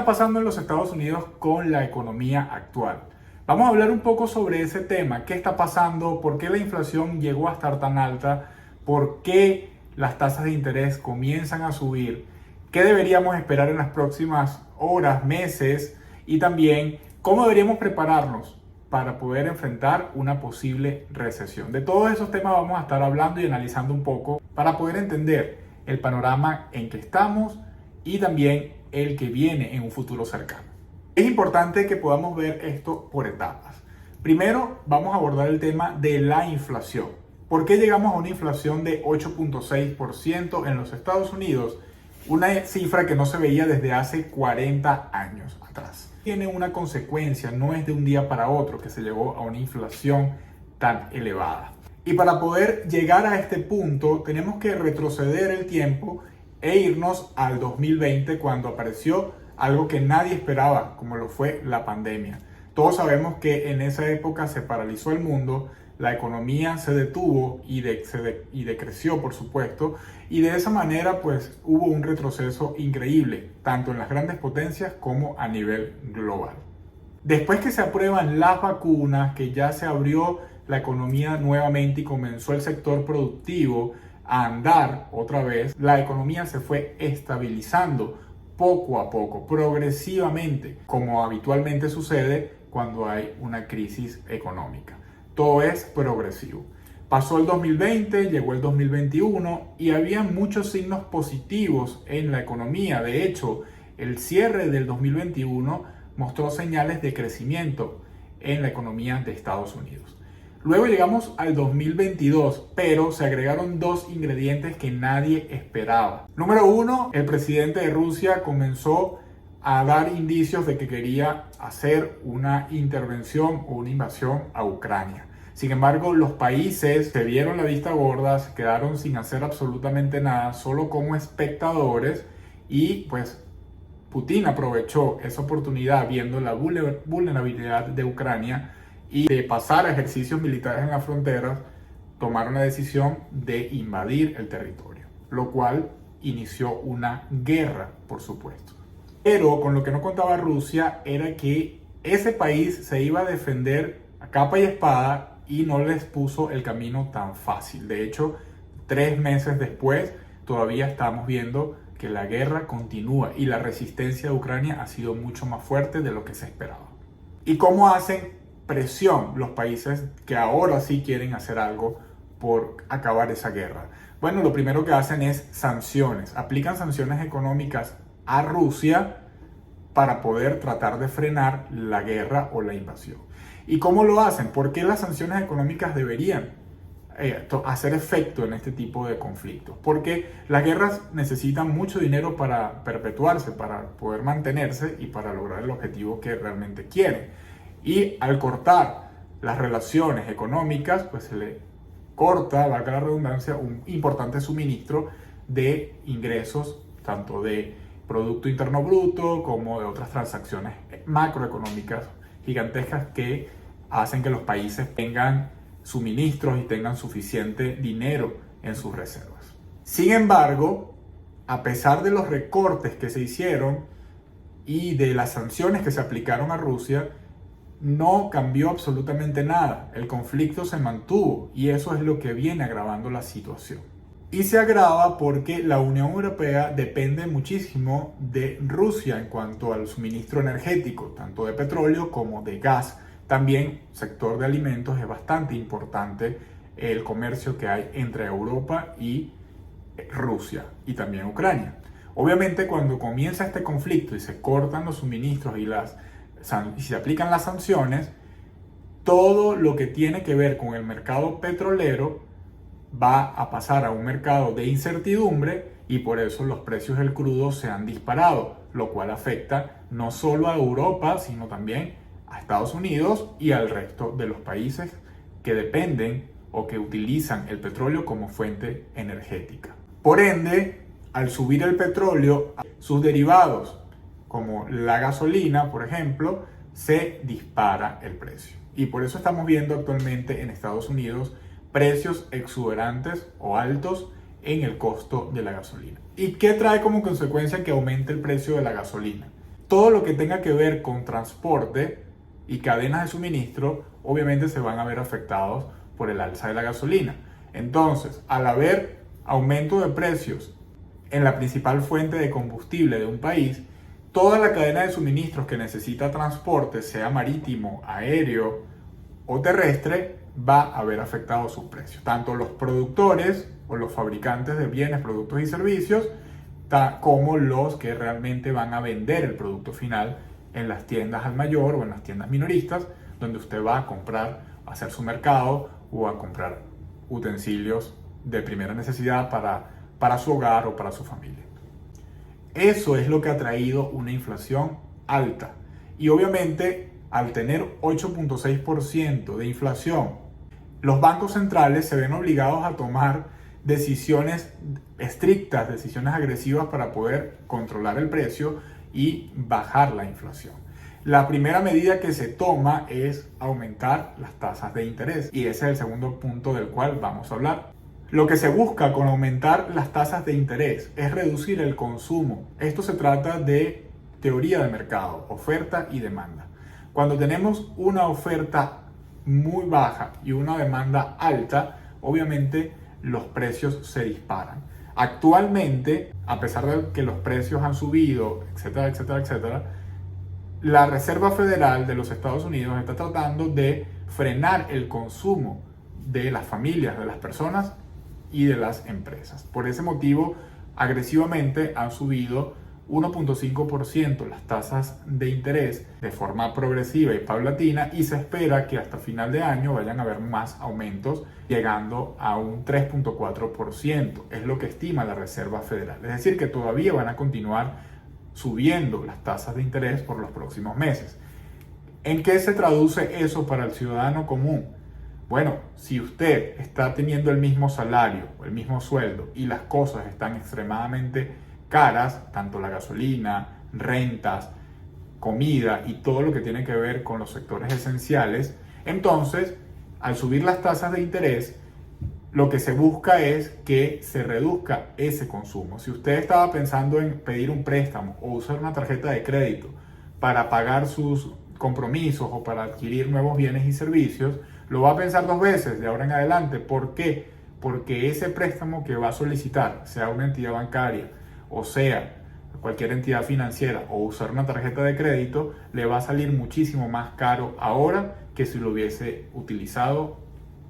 está pasando en los Estados Unidos con la economía actual? Vamos a hablar un poco sobre ese tema. ¿Qué está pasando? ¿Por qué la inflación llegó a estar tan alta? ¿Por qué las tasas de interés comienzan a subir? ¿Qué deberíamos esperar en las próximas horas, meses? Y también, ¿cómo deberíamos prepararnos para poder enfrentar una posible recesión? De todos esos temas vamos a estar hablando y analizando un poco para poder entender el panorama en que estamos y también el que viene en un futuro cercano. Es importante que podamos ver esto por etapas. Primero, vamos a abordar el tema de la inflación. ¿Por qué llegamos a una inflación de 8.6% en los Estados Unidos? Una cifra que no se veía desde hace 40 años atrás. Tiene una consecuencia, no es de un día para otro que se llegó a una inflación tan elevada. Y para poder llegar a este punto, tenemos que retroceder el tiempo e irnos al 2020, cuando apareció algo que nadie esperaba, como lo fue la pandemia. Todos sabemos que en esa época se paralizó el mundo, la economía se detuvo y decreció, por supuesto, y de esa manera pues hubo un retroceso increíble, tanto en las grandes potencias como a nivel global. Después que se aprueban las vacunas, que ya se abrió la economía nuevamente y comenzó el sector productivo a andar otra vez, la economía se fue estabilizando poco a poco, progresivamente, como habitualmente sucede cuando hay una crisis económica. Todo es progresivo. Pasó el 2020, llegó el 2021 y había muchos signos positivos en la economía. De hecho, el cierre del 2021 mostró señales de crecimiento en la economía de Estados Unidos. Luego llegamos al 2022, pero se agregaron dos ingredientes que nadie esperaba. Número uno, el presidente de Rusia comenzó a dar indicios de que quería hacer una intervención o una invasión a Ucrania. Sin embargo, los países se dieron la vista gorda, se quedaron sin hacer absolutamente nada, solo como espectadores, y pues Putin aprovechó esa oportunidad, viendo la vulnerabilidad de Ucrania y de pasar a ejercicios militares en las fronteras, tomaron la decisión de invadir el territorio, lo cual inició una guerra, por supuesto. Pero con lo que no contaba Rusia era que ese país se iba a defender a capa y espada y no les puso el camino tan fácil. De hecho, 3 meses después todavía estamos viendo que la guerra continúa y la resistencia de Ucrania ha sido mucho más fuerte de lo que se esperaba. ¿Y cómo hacen presión los países que ahora sí quieren hacer algo por acabar esa guerra? Bueno, lo primero que hacen es sanciones. Aplican sanciones económicas a Rusia para poder tratar de frenar la guerra o la invasión. ¿Y cómo lo hacen? ¿Por qué las sanciones económicas deberían hacer efecto en este tipo de conflictos? Porque las guerras necesitan mucho dinero para perpetuarse, para poder mantenerse y para lograr el objetivo que realmente quieren. Y al cortar las relaciones económicas, pues se le corta, valga la redundancia, un importante suministro de ingresos, tanto de Producto Interno Bruto como de otras transacciones macroeconómicas gigantescas que hacen que los países tengan suministros y tengan suficiente dinero en sus reservas. Sin embargo, a pesar de los recortes que se hicieron y de las sanciones que se aplicaron a Rusia, no cambió absolutamente nada. El conflicto se mantuvo y eso es lo que viene agravando la situación. Y se agrava porque la Unión Europea depende muchísimo de Rusia en cuanto al suministro energético, tanto de petróleo como de gas. También el sector de alimentos es bastante importante, el comercio que hay entre Europa y Rusia y también Ucrania. Obviamente, cuando comienza este conflicto y se cortan los suministros y se aplican las sanciones, todo lo que tiene que ver con el mercado petrolero va a pasar a un mercado de incertidumbre y por eso los precios del crudo se han disparado, lo cual afecta no solo a Europa, sino también a Estados Unidos y al resto de los países que dependen o que utilizan el petróleo como fuente energética. Por ende, al subir el petróleo, sus derivados, como la gasolina, por ejemplo, se dispara el precio. Y por eso estamos viendo actualmente en Estados Unidos precios exuberantes o altos en el costo de la gasolina. ¿Y qué trae como consecuencia que aumente el precio de la gasolina? todo lo que tenga que ver con transporte y cadenas de suministro, obviamente se van a ver afectados por el alza de la gasolina. Entonces, al haber aumento de precios en la principal fuente de combustible de un país, toda la cadena de suministros que necesita transporte, sea marítimo, aéreo o terrestre, va a ver afectados sus precios. Tanto los productores o los fabricantes de bienes, productos y servicios, como los que realmente van a vender el producto final en las tiendas al mayor o en las tiendas minoristas, donde usted va a comprar, a hacer su mercado o a comprar utensilios de primera necesidad para su hogar o para su familia. Eso es lo que ha traído una inflación alta. Y obviamente, al tener 8.6% de inflación, los bancos centrales se ven obligados a tomar decisiones estrictas, decisiones agresivas para poder controlar el precio y bajar la inflación. La primera medida que se toma es aumentar las tasas de interés, y ese es el segundo punto del cual vamos a hablar. Lo que se busca con aumentar las tasas de interés es reducir el consumo. Esto se trata de teoría de mercado, oferta y demanda. Cuando tenemos una oferta muy baja y una demanda alta, obviamente los precios se disparan. Actualmente, a pesar de que los precios han subido, etcétera, etcétera, etcétera, la Reserva Federal de los Estados Unidos está tratando de frenar el consumo de las familias, de las personas y de las empresas. Por ese motivo, agresivamente han subido 1.5% las tasas de interés de forma progresiva y paulatina, y se espera que hasta final de año vayan a haber más aumentos, llegando a un 3.4%. Es lo que estima la Reserva Federal. Es decir, que todavía van a continuar subiendo las tasas de interés por los próximos meses. ¿En qué se traduce eso para el ciudadano común? Bueno, si usted está teniendo el mismo salario o el mismo sueldo y las cosas están extremadamente caras, tanto la gasolina, rentas, comida y todo lo que tiene que ver con los sectores esenciales, entonces, al subir las tasas de interés, lo que se busca es que se reduzca ese consumo. Si usted estaba pensando en pedir un préstamo o usar una tarjeta de crédito para pagar sus compromisos o para adquirir nuevos bienes y servicios, lo va a pensar dos veces de ahora en adelante. ¿Por qué? Porque ese préstamo que va a solicitar, sea una entidad bancaria o sea cualquier entidad financiera, o usar una tarjeta de crédito, le va a salir muchísimo más caro ahora que si lo hubiese utilizado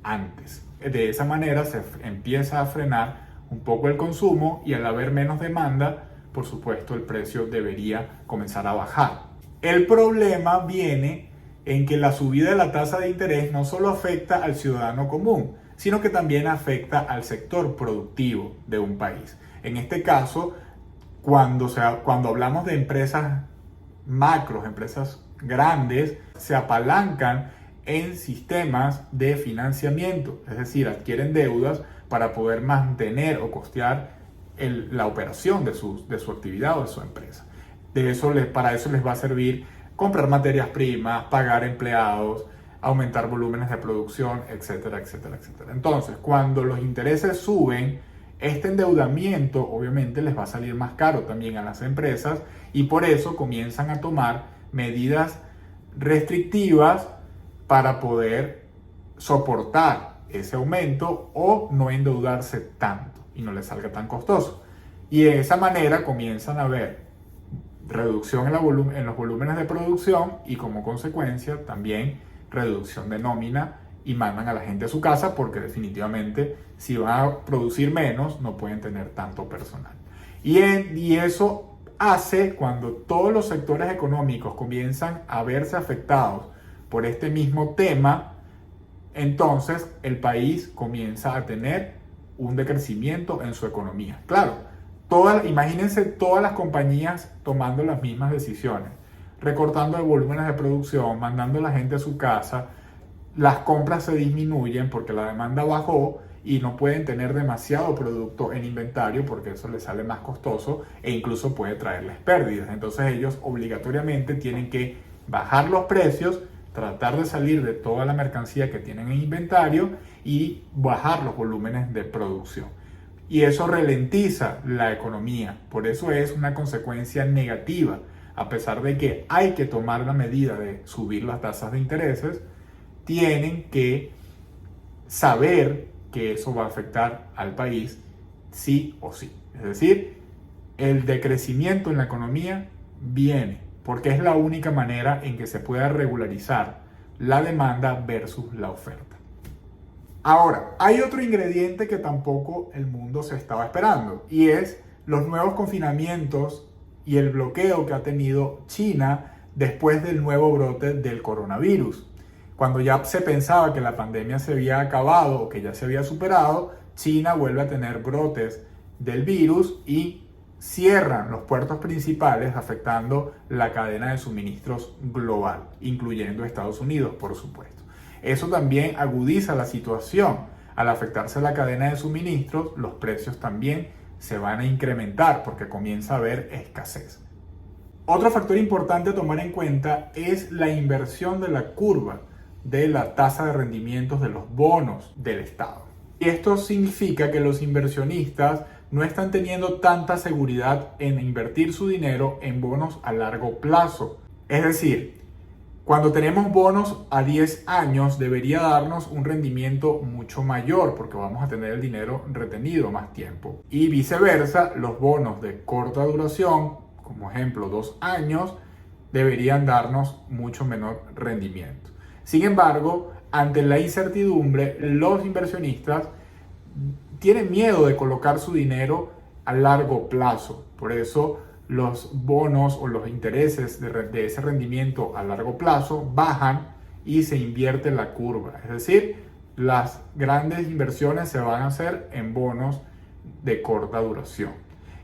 antes. De esa manera se empieza a frenar un poco el consumo, y al haber menos demanda, por supuesto, el precio debería comenzar a bajar. El problema viene en que la subida de la tasa de interés no solo afecta al ciudadano común, sino que también afecta al sector productivo de un país. En este caso, cuando hablamos de empresas macros, empresas grandes, se apalancan en sistemas de financiamiento, es decir, adquieren deudas para poder mantener o costear la operación de su actividad o de su empresa. Para eso les va a servir comprar materias primas, pagar empleados, aumentar volúmenes de producción, etcétera, etcétera, etcétera. Entonces, cuando los intereses suben, este endeudamiento obviamente les va a salir más caro también a las empresas, y por eso comienzan a tomar medidas restrictivas para poder soportar ese aumento o no endeudarse tanto y no les salga tan costoso. Y de esa manera comienzan a haber reducción en los volúmenes de producción, y como consecuencia también reducción de nómina, y mandan a la gente a su casa, porque definitivamente si van a producir menos no pueden tener tanto personal. Y eso hace, cuando todos los sectores económicos comienzan a verse afectados por este mismo tema, entonces el país comienza a tener un decrecimiento en su economía. Claro, imagínense todas las compañías tomando las mismas decisiones, recortando de volúmenes de producción, mandando a la gente a su casa. Las compras se disminuyen porque la demanda bajó y no pueden tener demasiado producto en inventario, porque eso les sale más costoso e incluso puede traerles pérdidas. Entonces ellos obligatoriamente tienen que bajar los precios, tratar de salir de toda la mercancía que tienen en inventario y bajar los volúmenes de producción. Y eso ralentiza la economía. Por eso es una consecuencia negativa a pesar de que hay que tomar la medida de subir las tasas de intereses, tienen que saber que eso va a afectar al país sí o sí. Es decir, el decrecimiento en la economía viene, porque es la única manera en que se pueda regularizar la demanda versus la oferta. Ahora, hay otro ingrediente que tampoco el mundo se estaba esperando, y es los nuevos confinamientos y el bloqueo que ha tenido China después del nuevo brote del coronavirus. Cuando ya se pensaba que la pandemia se había acabado o que ya se había superado, China vuelve a tener brotes del virus y cierran los puertos principales, afectando la cadena de suministros global, incluyendo Estados Unidos, por supuesto. Eso también agudiza la situación. Al afectarse la cadena de suministros, los precios también se van a incrementar porque comienza a haber escasez. Otro factor importante a tomar en cuenta es la inversión de la curva de la tasa de rendimientos de los bonos del Estado. Y esto significa que los inversionistas no están teniendo tanta seguridad en invertir su dinero en bonos a largo plazo. Es decir, cuando tenemos bonos a 10 años debería darnos un rendimiento mucho mayor porque vamos a tener el dinero retenido más tiempo. Y viceversa, los bonos de corta duración, como ejemplo 2 años, deberían darnos mucho menor rendimiento. Sin embargo, ante la incertidumbre, los inversionistas tienen miedo de colocar su dinero a largo plazo. Por eso los bonos o los intereses de ese rendimiento a largo plazo bajan y se invierte la curva. Es decir, las grandes inversiones se van a hacer en bonos de corta duración.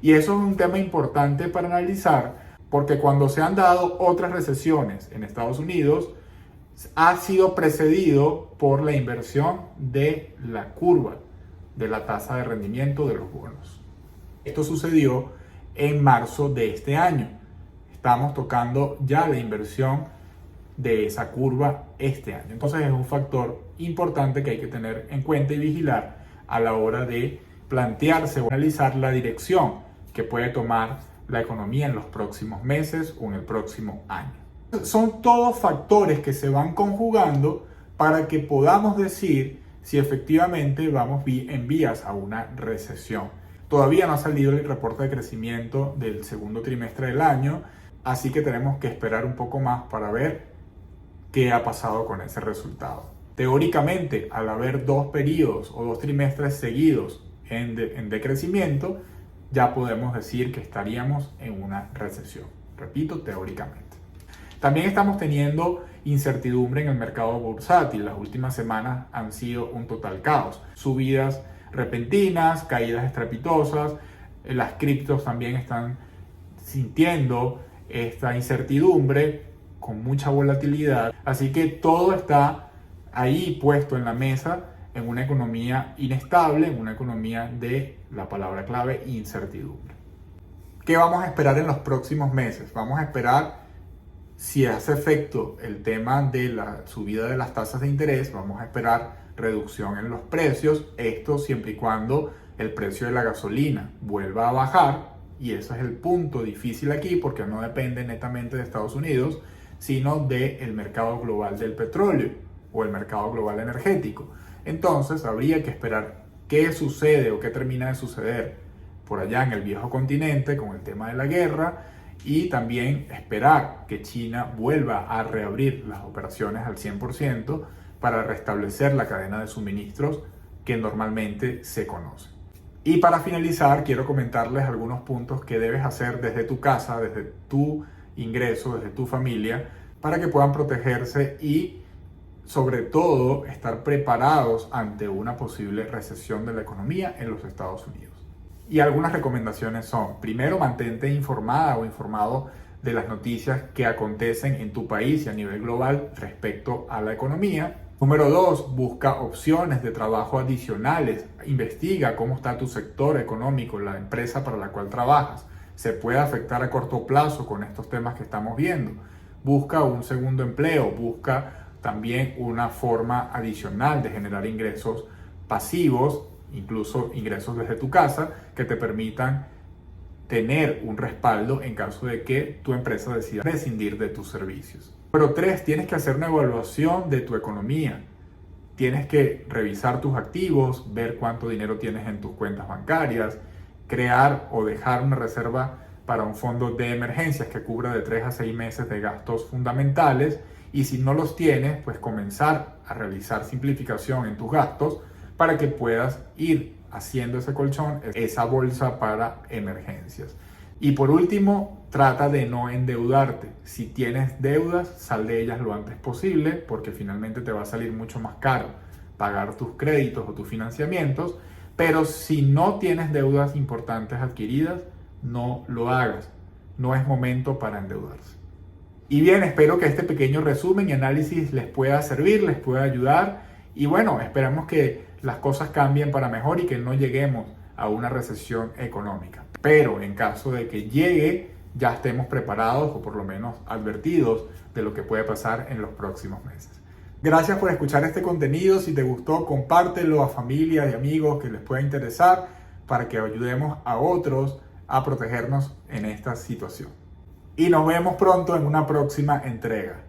Y eso es un tema importante para analizar porque cuando se han dado otras recesiones en Estados Unidos, ha sido precedido por la inversión de la curva de la tasa de rendimiento de los bonos. Esto sucedió en marzo de este año. Estamos tocando ya la inversión de esa curva este año. Entonces es un factor importante que hay que tener en cuenta y vigilar a la hora de plantearse o analizar la dirección que puede tomar la economía en los próximos meses o en el próximo año. Son todos factores que se van conjugando para que podamos decir si efectivamente vamos en vías a una recesión. Todavía no ha salido el reporte de crecimiento del segundo trimestre del año, así que tenemos que esperar un poco más para ver qué ha pasado con ese resultado. Teóricamente, al haber 2 periodos o 2 trimestres seguidos en decrecimiento, ya podemos decir que estaríamos en una recesión. Repito, teóricamente. También estamos teniendo incertidumbre en el mercado bursátil. Las últimas semanas han sido un total caos. Subidas repentinas, caídas estrepitosas. Las criptos también están sintiendo esta incertidumbre con mucha volatilidad. Así que todo está ahí puesto en la mesa en una economía inestable, en una economía de la palabra clave incertidumbre. ¿Qué vamos a esperar en los próximos meses? Vamos a esperar si hace efecto el tema de la subida de las tasas de interés, vamos a esperar reducción en los precios, esto siempre y cuando el precio de la gasolina vuelva a bajar, y ese es el punto difícil aquí porque no depende netamente de Estados Unidos, sino del mercado global del petróleo o el mercado global energético. Entonces habría que esperar qué sucede o qué termina de suceder por allá en el viejo continente con el tema de la guerra, y también esperar que China vuelva a reabrir las operaciones al 100% para restablecer la cadena de suministros que normalmente se conoce. Y para finalizar, quiero comentarles algunos puntos que debes hacer desde tu casa, desde tu ingreso, desde tu familia, para que puedan protegerse y sobre todo estar preparados ante una posible recesión de la economía en los Estados Unidos. Y algunas recomendaciones son: primero, mantente informada o informado de las noticias que acontecen en tu país y a nivel global respecto a la economía. Número 2, busca opciones de trabajo adicionales. Investiga cómo está tu sector económico, la empresa para la cual trabajas. Se puede afectar a corto plazo con estos temas que estamos viendo. Busca un segundo empleo, busca también una forma adicional de generar ingresos pasivos, incluso ingresos desde tu casa, que te permitan tener un respaldo en caso de que tu empresa decida prescindir de tus servicios. Número 3, tienes que hacer una evaluación de tu economía. Tienes que revisar tus activos, ver cuánto dinero tienes en tus cuentas bancarias, crear o dejar una reserva para un fondo de emergencias que cubra de 3 a 6 meses de gastos fundamentales, y si no los tienes, pues comenzar a realizar simplificación en tus gastos para que puedas ir haciendo ese colchón, esa bolsa para emergencias. Y por último, trata de no endeudarte. Si tienes deudas, sal de ellas lo antes posible, porque finalmente te va a salir mucho más caro pagar tus créditos o tus financiamientos. Pero si no tienes deudas importantes adquiridas, no lo hagas. No es momento para endeudarse. Y bien, espero que este pequeño resumen y análisis les pueda servir, les pueda ayudar. Y bueno, esperamos que las cosas cambien para mejor y que no lleguemos a una recesión económica. Pero en caso de que llegue, ya estemos preparados o por lo menos advertidos de lo que puede pasar en los próximos meses. Gracias por escuchar este contenido. Si te gustó, compártelo a familia y amigos que les pueda interesar para que ayudemos a otros a protegernos en esta situación. Y nos vemos pronto en una próxima entrega.